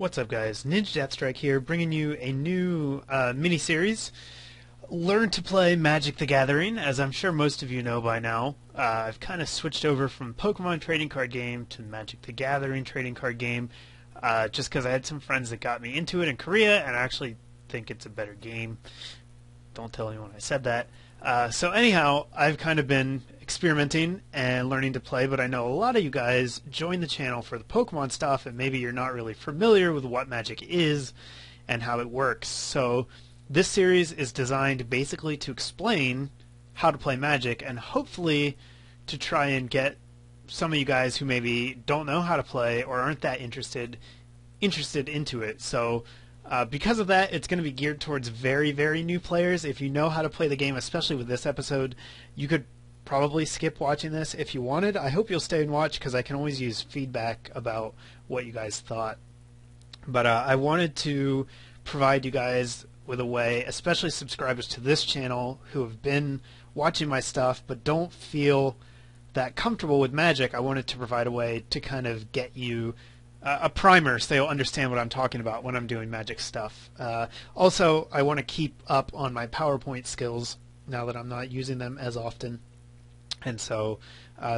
What's up, guys? NinjaDeathStrike here, bringing you a new mini-series. Learn to play Magic the Gathering. As I'm sure most of you know by now, I've kind of switched over from Pokemon trading card game to Magic the Gathering trading card game, just because I had some friends that got me into it in Korea, and I actually think it's a better game. Don't tell anyone I said that. So anyhow, I've kind of been experimenting and learning to play, but I know a lot of you guys join the channel for the Pokemon stuff, and maybe you're not really familiar with what Magic is and how it works. So this series is designed basically to explain how to play Magic, and hopefully to try and get some of you guys who maybe don't know how to play or aren't that interested into it. So because of that, it's going to be geared towards very, very new players. If you know how to play the game, especially with this episode, you could probably skip watching this if you wanted. I hope you'll stay and watch, because I can always use feedback about what you guys thought. But I wanted to provide you guys with a way, especially subscribers to this channel who have been watching my stuff but don't feel that comfortable with Magic. I wanted to provide a way to kind of get you a primer so you'll understand what I'm talking about when I'm doing Magic stuff. Also, I want to keep up on my PowerPoint skills now that I'm not using them as often. And so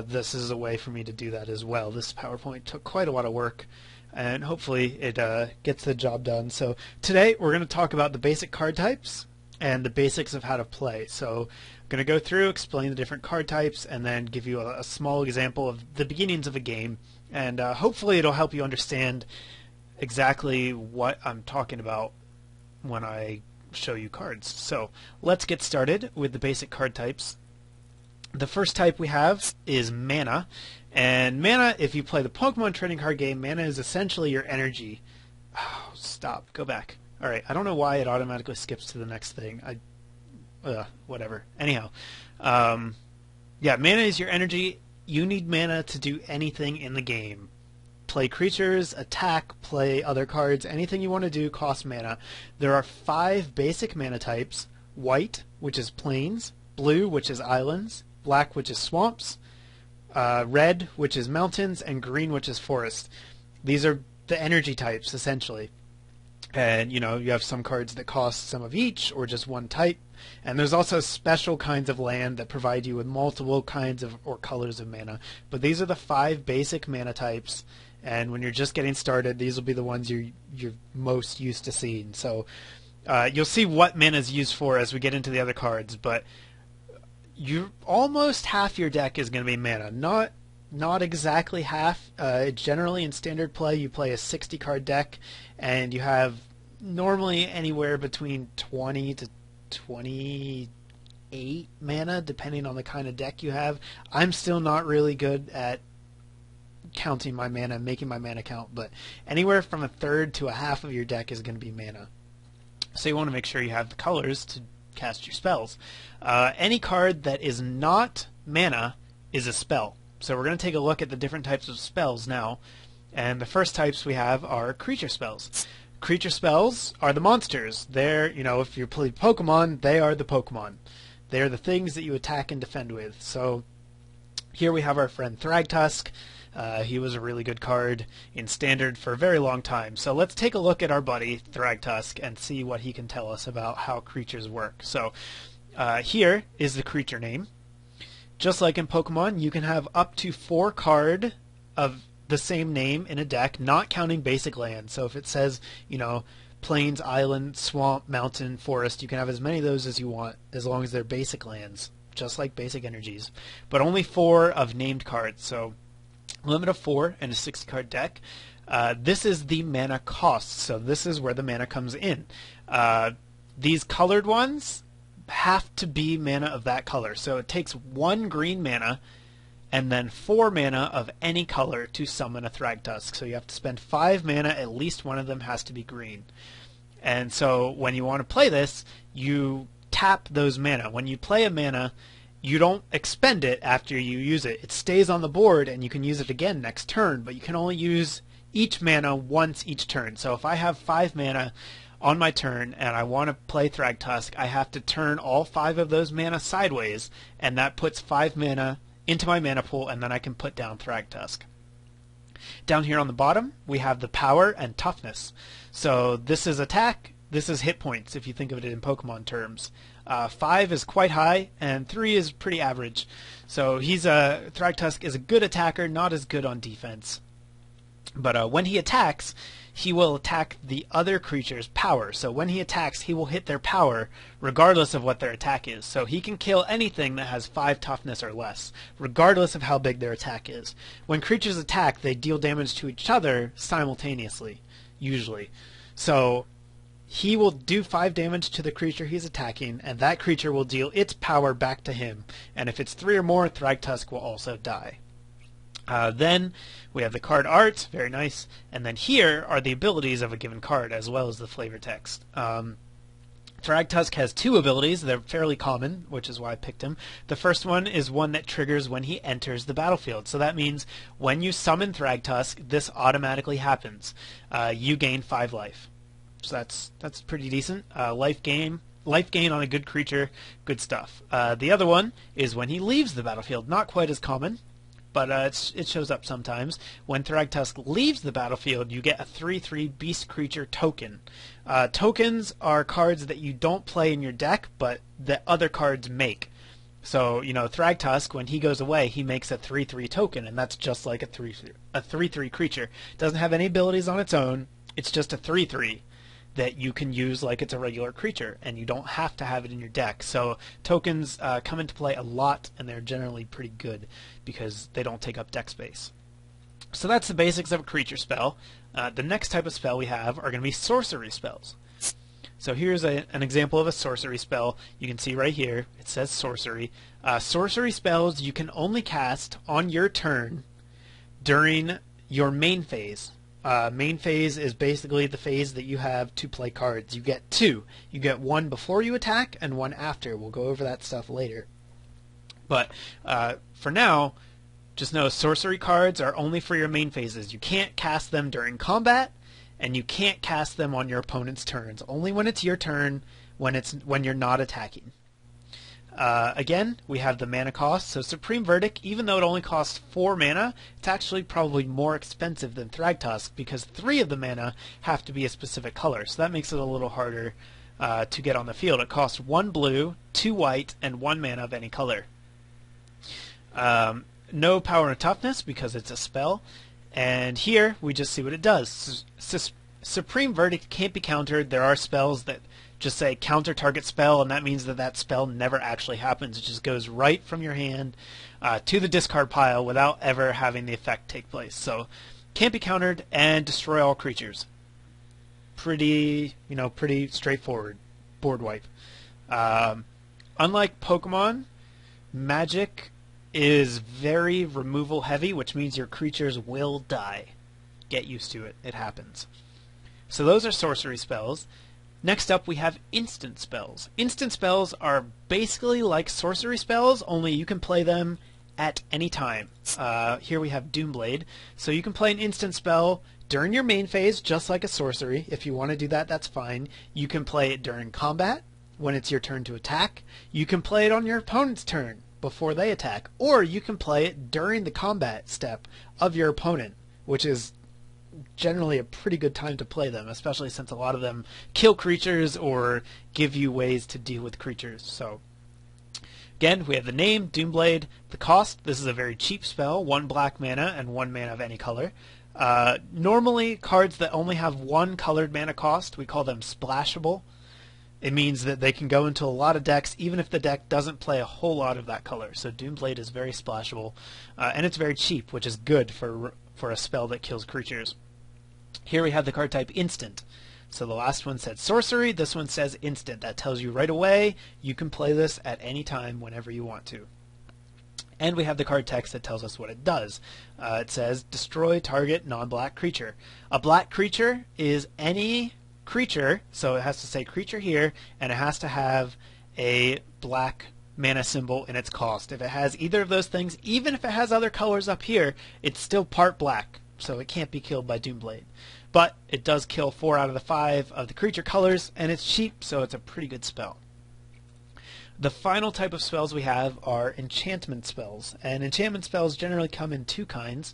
this is a way for me to do that as well. This PowerPoint took quite a lot of work, and hopefully it gets the job done. So today we're going to talk about the basic card types and the basics of how to play. So I'm going to go through, explain the different card types, and then give you a small example of the beginnings of a game. And hopefully it'll help you understand exactly what I'm talking about when I show you cards. So let's get started with the basic card types. The first type we have is mana. And mana, if you play the Pokemon trading card game, mana is essentially your energy. Oh, stop. Go back. Alright, I don't know why it automatically skips to the next thing. Whatever. Anyhow. Yeah, mana is your energy. You need mana to do anything in the game. Play creatures, attack, play other cards, anything you want to do costs mana. There are 5 basic mana types: white, which is plains; blue, which is islands; black, which is swamps; red, which is mountains; and green, which is forest. These are the energy types, essentially. And, you know, you have some cards that cost some of each, or just one type. And there's also special kinds of land that provide you with multiple kinds of or colors of mana. But these are the 5 basic mana types. And when you're just getting started, these will be the ones you're most used to seeing. So you'll see what mana is used for as we get into the other cards. But almost half your deck is going to be mana. Not exactly half. Generally in standard play, you play a 60-card deck, and you have normally anywhere between 20 to 28 mana, depending on the kind of deck you have. I'm still not really good at counting my mana, making my mana count, but anywhere from a third to a half of your deck is going to be mana. So you want to make sure you have the colors to cast your spells. Any card that is not mana is a spell. So we're going to take a look at the different types of spells now. And the first types we have are creature spells. Creature spells are the monsters. They're, you know, if you play Pokemon, they are the Pokemon. They're the things that you attack and defend with. So here we have our friend Thragtusk. He was a really good card in Standard for a very long time. So let's take a look at our buddy Thragtusk and see what he can tell us about how creatures work. So here is the creature name. Just like in Pokemon, you can have up to 4 cards of the same name in a deck, not counting basic lands. So if it says, you know, plains, island, swamp, mountain, forest, you can have as many of those as you want, as long as they're basic lands, just like basic energies. But only 4 of named cards, so limit of 4 in a 60-card deck. This is the mana cost, so this is where the mana comes in. These colored ones have to be mana of that color. So it takes 1 green mana and then 4 mana of any color to summon a Thragtusk. So you have to spend 5 mana, at least one of them has to be green. And so when you want to play this, you tap those mana. When you play a mana, you don't expend it after you use it. It stays on the board and you can use it again next turn, but you can only use each mana once each turn. So if I have 5 mana on my turn and I want to play Thragtusk, I have to turn all 5 of those mana sideways, and that puts 5 mana into my mana pool, and then I can put down Thragtusk. Down here on the bottom, we have the power and toughness. So this is attack, this is hit points, if you think of it in Pokemon terms. 5 is quite high, and 3 is pretty average. So Thragtusk is a good attacker, not as good on defense. But when he attacks, he will attack the other creature's power. So when he attacks, he will hit their power regardless of what their attack is. So he can kill anything that has 5 toughness or less, regardless of how big their attack is. When creatures attack, they deal damage to each other simultaneously, usually. So he will do 5 damage to the creature he's attacking, and that creature will deal its power back to him. And if it's 3 or more, Thragtusk will also die. Then we have the card art, very nice, and then here are the abilities of a given card as well as the flavor text. Thragtusk has 2 abilities. They're fairly common, which is why I picked him. The first one is one that triggers when he enters the battlefield. So that means when you summon Thragtusk, this automatically happens. You gain 5 life. So that's pretty decent. Life gain on a good creature, good stuff. The other one is when he leaves the battlefield. Not quite as common, but it shows up sometimes. When Thragtusk leaves the battlefield, you get a 3/3 beast creature token. Tokens are cards that you don't play in your deck, but that other cards make. So, Thragtusk, when he goes away, he makes a 3/3 token, and that's just like a 3/3 creature. It doesn't have any abilities on its own. It's just a 3/3 that you can use like it's a regular creature, and you don't have to have it in your deck. So tokens come into play a lot, and they're generally pretty good because they don't take up deck space. So that's the basics of a creature spell. The next type of spell we have are going to be sorcery spells. So here's an example of a sorcery spell. You can see right here, it says sorcery. Sorcery spells you can only cast on your turn during your main phase. Main phase is basically the phase that you have to play cards. You get 2. You get one before you attack and one after. We'll go over that stuff later. But for now, just know sorcery cards are only for your main phases. You can't cast them during combat, and you can't cast them on your opponent's turns. Only when it's your turn, when you're not attacking. Again, we have the mana cost. So Supreme Verdict, even though it only costs 4 mana, it's actually probably more expensive than Thragtusk because 3 of the mana have to be a specific color. So that makes it a little harder to get on the field. It costs 1 blue, 2 white, and 1 mana of any color. No power and toughness because it's a spell. And here, we just see what it does. Supreme Verdict can't be countered. There are spells that just say counter target spell, and that means that spell never actually happens. It just goes right from your hand to the discard pile without ever having the effect take place. So can't be countered, and destroy all creatures. Pretty straightforward board wipe. Unlike Pokemon, Magic is very removal heavy, which means your creatures will die. Get used to it. It happens. So those are sorcery spells. Next up, we have instant spells. Instant spells are basically like sorcery spells, only you can play them at any time. Here we have Doomblade. So you can play an instant spell during your main phase, just like a sorcery. If you want to do that, that's fine. You can play it during combat, when it's your turn to attack. You can play it on your opponent's turn, before they attack. Or you can play it during the combat step of your opponent, which is generally a pretty good time to play them, especially since a lot of them kill creatures or give you ways to deal with creatures. So again, we have the name, Doomblade. The cost, this is a very cheap spell, 1 black mana and 1 mana of any color. Normally, cards that only have 1 colored mana cost, we call them splashable. It means that they can go into a lot of decks, even if the deck doesn't play a whole lot of that color. So Doomblade is very splashable, and it's very cheap, which is good for a spell that kills creatures. Here we have the card type Instant. So the last one said Sorcery, this one says Instant. That tells you right away you can play this at any time, whenever you want to. And we have the card text that tells us what it does. It says, destroy target non-black creature. A black creature is any creature, so it has to say creature here, and it has to have a black mana symbol in its cost. If it has either of those things, even if it has other colors up here, it's still part black, so it can't be killed by Doomblade. But it does kill 4 out of the 5 of the creature colors, and it's cheap, so it's a pretty good spell. The final type of spells we have are enchantment spells, and enchantment spells generally come in two kinds.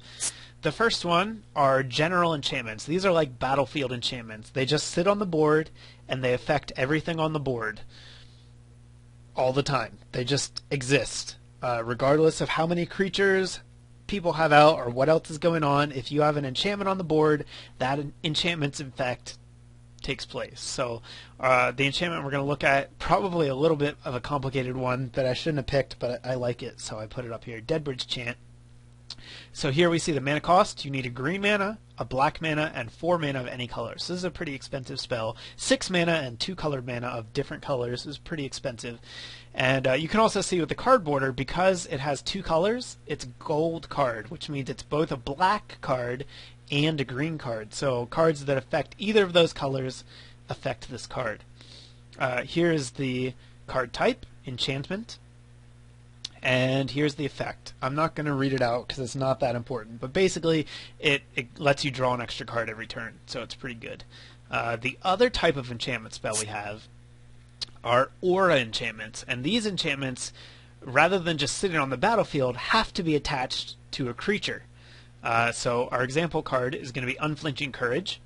The first one are general enchantments. These are like battlefield enchantments. They just sit on the board and they affect everything on the board all the time. They just exist, regardless of how many creatures people have out or what else is going on. If you have an enchantment on the board, that enchantment's effect takes place. So the enchantment we're going to look at, probably a little bit of a complicated one that I shouldn't have picked, but I like it, so I put it up here. Deadbridge Chant. So here we see the mana cost. You need a green mana, a black mana, and 4 mana of any color. So this is a pretty expensive spell. 6 mana and 2 colored mana of different colors is pretty expensive. And you can also see with the card border, because it has 2 colors, it's gold card, which means it's both a black card and a green card. So cards that affect either of those colors affect this card. Here is the card type, enchantment. And here's the effect. I'm not going to read it out because it's not that important, but basically it lets you draw an extra card every turn, so it's pretty good. The other type of enchantment spell we have are aura enchantments, and these enchantments, rather than just sitting on the battlefield, have to be attached to a creature. So our example card is going to be Unflinching Courage.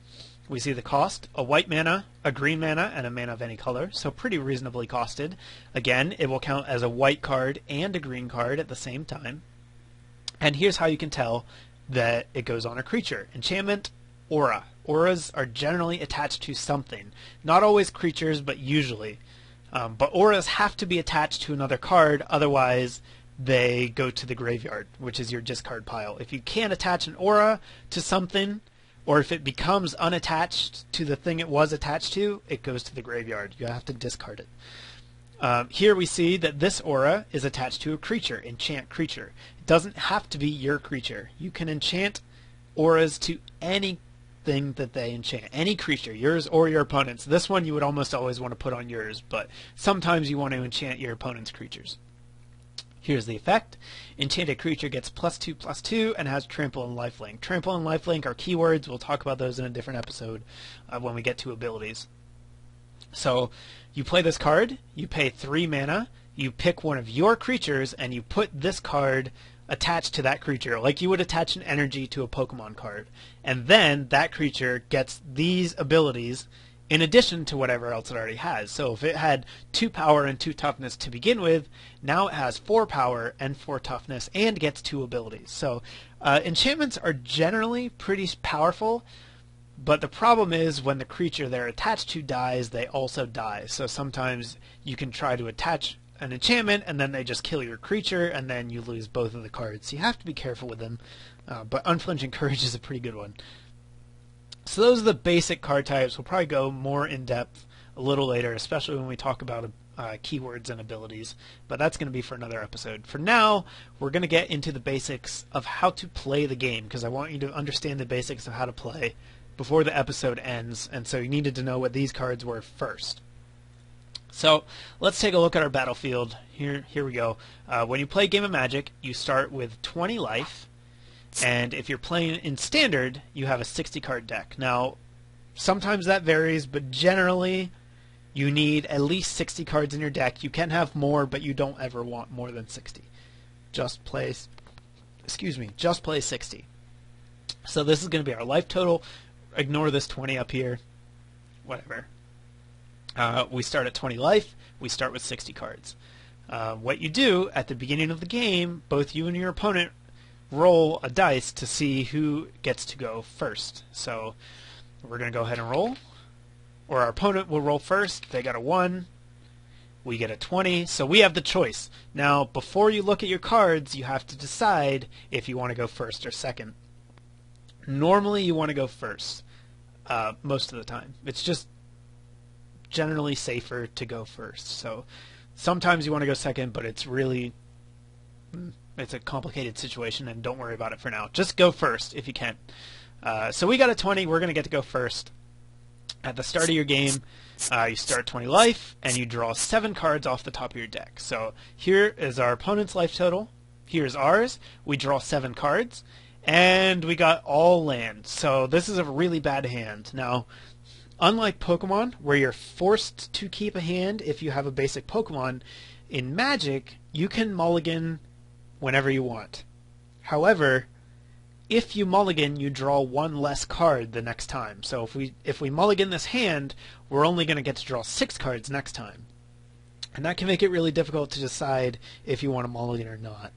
We see the cost, a white mana, a green mana, and a mana of any color, so pretty reasonably costed. Again, it will count as a white card and a green card at the same time. And here's how you can tell that it goes on a creature. Enchantment, aura. Auras are generally attached to something. Not always creatures, but usually. But auras have to be attached to another card, otherwise they go to the graveyard, which is your discard pile. If you can't attach an aura to something, or if it becomes unattached to the thing it was attached to, it goes to the graveyard. You have to discard it. Here we see that this aura is attached to a creature, enchant creature. It doesn't have to be your creature. You can enchant auras to anything that they enchant, any creature, yours or your opponent's. This one you would almost always want to put on yours, but sometimes you want to enchant your opponent's creatures. Here's the effect. Enchanted creature gets +2/+2 and has trample and lifelink. Trample and lifelink are keywords. We'll talk about those in a different episode when we get to abilities. So you play this card, you pay 3 mana, you pick one of your creatures, and you put this card attached to that creature, like you would attach an energy to a Pokemon card. And then that creature gets these abilities in addition to whatever else it already has. So if it had 2 power and 2 toughness to begin with, now it has 4 power and 4 toughness and gets 2 abilities. So enchantments are generally pretty powerful, but the problem is when the creature they're attached to dies, they also die. So sometimes you can try to attach an enchantment and then they just kill your creature and then you lose both of the cards. So you have to be careful with them, but Unflinching Courage is a pretty good one. So those are the basic card types. We'll probably go more in depth a little later, especially when we talk about keywords and abilities, but that's going to be for another episode. For now, we're going to get into the basics of how to play the game, because I want you to understand the basics of how to play before the episode ends, and so you needed to know what these cards were first. So let's take a look at our battlefield. Here we go. When you play a game of Magic, you start with 20 life. And if you're playing in Standard, you have a 60-card deck. Now, sometimes that varies, but generally you need at least 60 cards in your deck. You can have more, but you don't ever want more than 60. Just play 60. So this is going to be our life total. Ignore this 20 up here. Whatever. We start at 20 life. We start with 60 cards. What you do at the beginning of the game, both you and your opponent roll a dice to see who gets to go first. So we're going to go ahead and roll. Or our opponent will roll first. They got a 1. We get a 20. So we have the choice. Now, before you look at your cards, you have to decide if you want to go first or second. Normally, you want to go first. Most of the time. It's just generally safer to go first. So sometimes you want to go second, but it's really... it's a complicated situation, and don't worry about it for now. Just go first if you can. So we got a 20. We're going to get to go first. At the start of your game, you start 20 life, and you draw 7 cards off the top of your deck. So here is our opponent's life total. Here's ours. We draw 7 cards, and we got all land. So this is a really bad hand. Now, unlike Pokemon, where you're forced to keep a hand if you have a basic Pokemon, in Magic, you can mulligan whenever you want. However, if you mulligan, you draw one less card the next time. So if we mulligan this hand, we're only going to get to draw 6 cards next time. And that can make it really difficult to decide if you want to mulligan or not.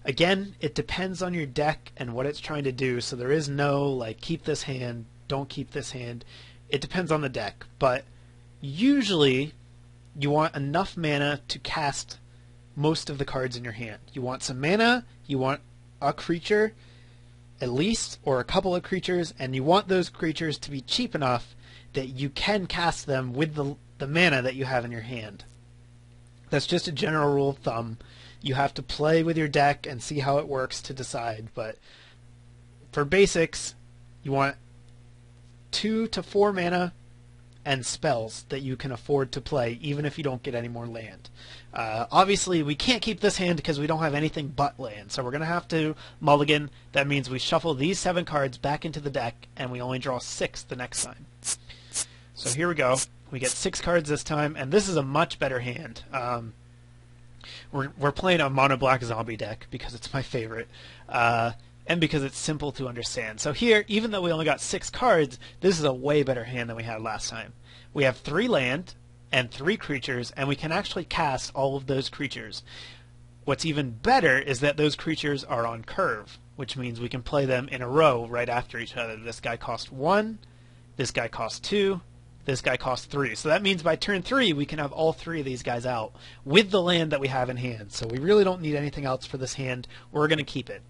Again, it depends on your deck and what it's trying to do, so there is no, like, keep this hand, don't keep this hand. It depends on the deck, but usually you want enough mana to cast most of the cards in your hand. You want some mana, you want a creature, at least, or a couple of creatures, and you want those creatures to be cheap enough that you can cast them with the mana that you have in your hand. That's just a general rule of thumb. You have to play with your deck and see how it works to decide, but for basics, you want 2 to 4 mana and spells that you can afford to play, even if you don't get any more land. Obviously, we can't keep this hand because we don't have anything but land, so we're going to have to mulligan. That means we shuffle these 7 cards back into the deck, and we only draw 6 the next time. So here we go. We get 6 cards this time, and this is a much better hand. We're playing a mono black zombie deck because it's my favorite, and because it's simple to understand. So here, even though we only got 6 cards, this is a way better hand than we had last time. We have 3 land and 3 creatures, and we can actually cast all of those creatures. What's even better is that those creatures are on curve, which means we can play them in a row right after each other. This guy costs 1, this guy costs 2, this guy costs 3. So that means by turn 3 we can have all 3 of these guys out with the land that we have in hand. So we really don't need anything else for this hand. We're going to keep it.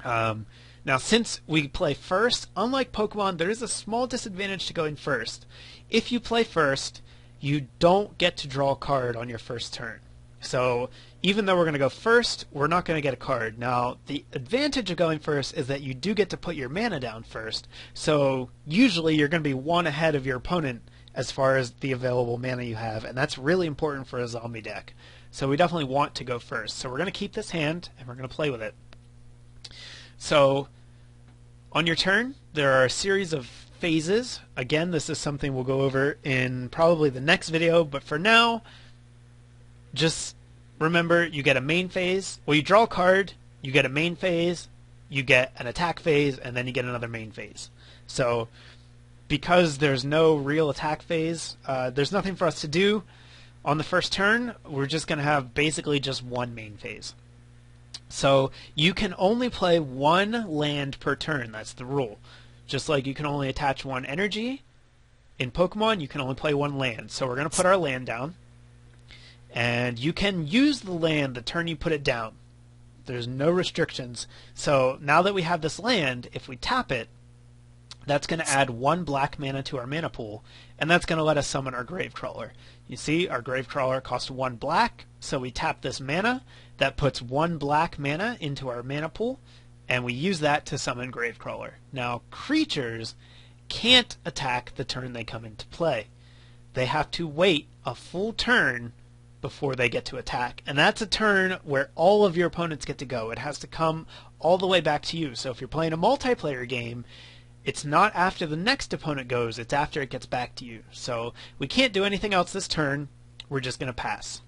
Now, since we play first, unlike Pokemon, there is a small disadvantage to going first. If you play first, you don't get to draw a card on your first turn. So even though we're going to go first, we're not going to get a card. Now, the advantage of going first is that you do get to put your mana down first. So usually you're going to be 1 ahead of your opponent as far as the available mana you have, and that's really important for a zombie deck. So we definitely want to go first. So we're going to keep this hand, and we're going to play with it. So on your turn, there are a series of phases. Again, this is something we'll go over in probably the next video, but for now, just remember, you get a main phase. Well, you draw a card, you get a main phase, you get an attack phase, and then you get another main phase. So because there's no real attack phase, there's nothing for us to do on the first turn. We're just going to have basically just one main phase. So you can only play 1 land per turn. That's the rule. Just like you can only attach 1 energy, in Pokemon you can only play 1 land. So we're going to put our land down. And you can use the land the turn you put it down. There's no restrictions. So now that we have this land, if we tap it, that's going to add 1 black mana to our mana pool, and that's going to let us summon our Gravecrawler. You see, our Gravecrawler costs 1 black, so we tap this mana. That puts 1 black mana into our mana pool, and we use that to summon Gravecrawler. Now, creatures can't attack the turn they come into play. They have to wait a full turn before they get to attack, and that's a turn where all of your opponents get to go. It has to come all the way back to you. So if you're playing a multiplayer game, it's not after the next opponent goes, it's after it gets back to you. So we can't do anything else this turn. We're just going to pass.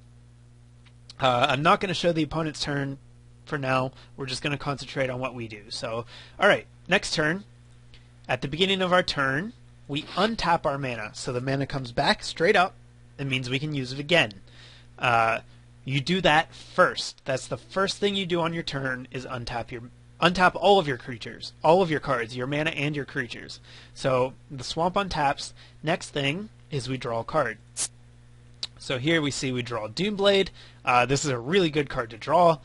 I'm not going to show the opponent's turn for now. We're just going to concentrate on what we do. So, alright, next turn. At the beginning of our turn, we untap our mana. So the mana comes back straight up. It means we can use it again. You do that first. That's the first thing you do on your turn, is untap all of your creatures, all of your cards, your mana and your creatures. So the swamp untaps. Next thing is we draw a card. So here we see we draw Doomblade. This is a really good card to draw.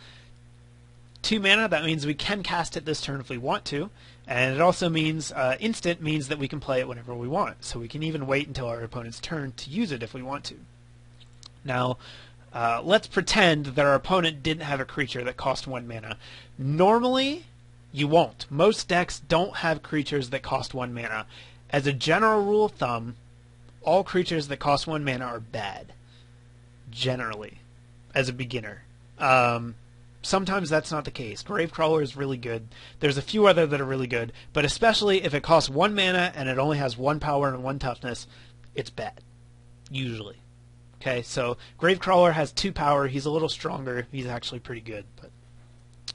2 mana, that means we can cast it this turn if we want to. And it also means, instant means that we can play it whenever we want. So we can even wait until our opponent's turn to use it if we want to. Now, let's pretend that our opponent didn't have a creature that cost 1 mana. Normally, you won't. Most decks don't have creatures that cost 1 mana. As a general rule of thumb, all creatures that cost 1 mana are bad. Generally, as a beginner. sometimes that's not the case. Gravecrawler is really good. There's a few other that are really good, but especially if it costs 1 mana and it only has 1 power and 1 toughness, it's bad. Usually. Okay, so Gravecrawler has 2 power. He's a little stronger. He's actually pretty good. But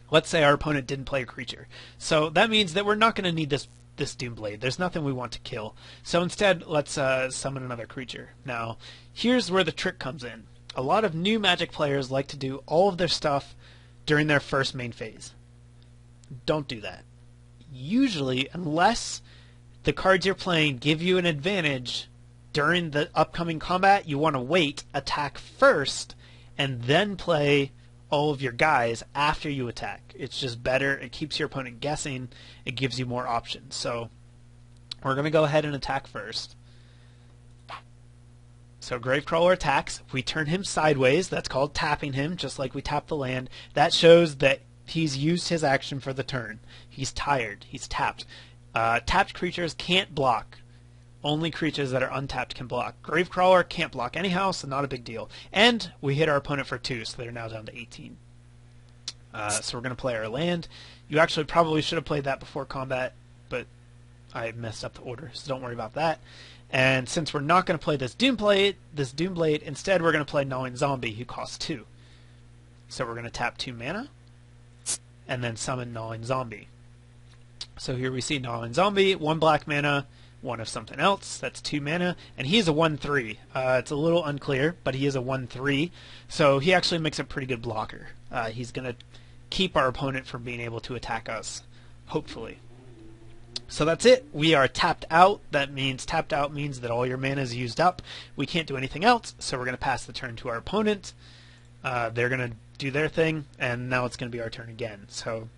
let's say our opponent didn't play a creature. So that means that we're not going to need this Doomblade. There's nothing we want to kill. So instead, let's summon another creature. Now, here's where the trick comes in. A lot of new Magic players like to do all of their stuff during their first main phase. Don't do that. Usually, unless the cards you're playing give you an advantage during the upcoming combat, you want to wait, attack first, and then play all of your guys after you attack. It's just better. It keeps your opponent guessing. It gives you more options. So we're going to go ahead and attack first. So Gravecrawler attacks. If we turn him sideways, that's called tapping him, just like we tap the land. That shows that he's used his action for the turn. He's tired. He's tapped. Tapped creatures can't block. Only creatures that are untapped can block. Gravecrawler can't block anyhow, so not a big deal. And we hit our opponent for 2, so they're now down to 18. So we're going to play our land. You actually probably should have played that before combat, but I messed up the order, so don't worry about that. And since we're not going to play this Doomblade, instead we're going to play Gnawing Zombie, who costs 2. So we're going to tap 2 mana, and then summon Gnawing Zombie. So here we see Gnawing Zombie, 1 black mana, 1 of something else, that's 2 mana, and he's a 1/3. It's a little unclear, but he is a 1/3, so he actually makes a pretty good blocker. He's going to keep our opponent from being able to attack us, hopefully. So that's it. We are tapped out. That means tapped out means that all your mana is used up. We can't do anything else, so we're going to pass the turn to our opponent. They're going to do their thing, and now it's going to be our turn again. So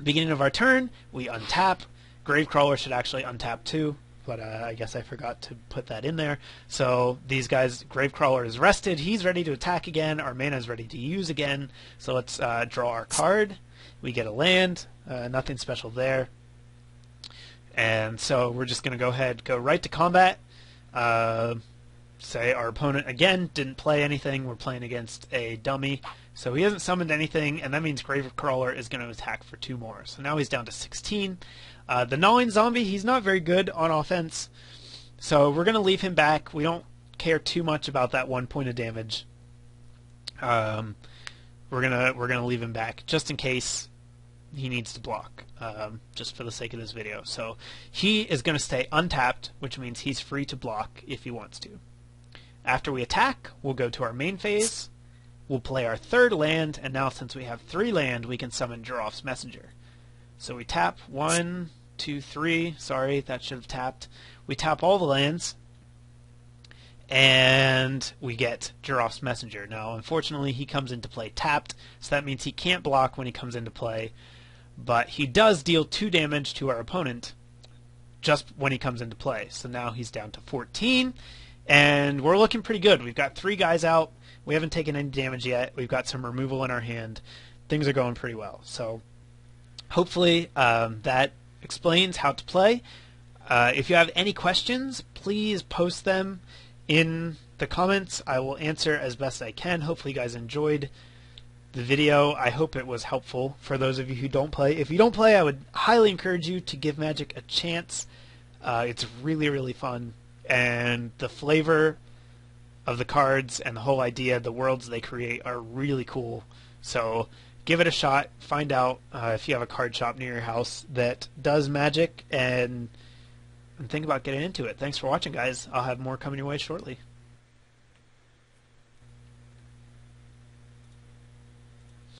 beginning of our turn, we untap. Gravecrawler should actually untap too, but I guess I forgot to put that in there. So these guys, Gravecrawler is rested. He's ready to attack again. Our mana is ready to use again. So let's draw our card. We get a land. Nothing special there. And so we're just going to go ahead, go right to combat. Say our opponent, again, didn't play anything. We're playing against a dummy. So he hasn't summoned anything, and that means Gravecrawler is going to attack for 2 more. So now he's down to 16. The Gnawing Zombie, he's not very good on offense. So we're going to leave him back. We don't care too much about that 1 point of damage. We're gonna leave him back just in case he needs to block, just for the sake of this video. So he is going to stay untapped, which means he's free to block if he wants to. After we attack, we'll go to our main phase. We'll play our 3rd land, and now since we have 3 land, we can summon Jiroff's Messenger. So we tap 1, 2, 3. Sorry, that should have tapped. We tap all the lands, and we get Jiroff's Messenger. Now, unfortunately, he comes into play tapped, so that means he can't block when he comes into play. But he does deal 2 damage to our opponent just when he comes into play. So now he's down to 14, and we're looking pretty good. We've got 3 guys out. We haven't taken any damage yet. We've got some removal in our hand. Things are going pretty well. So hopefully that explains how to play. If you have any questions, please post them in the comments. I will answer as best I can. Hopefully you guys enjoyed the video. I hope it was helpful for those of you who don't play. If you don't play, I would highly encourage you to give Magic a chance. It's really, really fun, and the flavor of the cards and the whole idea, the worlds they create, are really cool. So give it a shot. Find out if you have a card shop near your house that does Magic, and think about getting into it. Thanks for watching, guys. I'll have more coming your way shortly.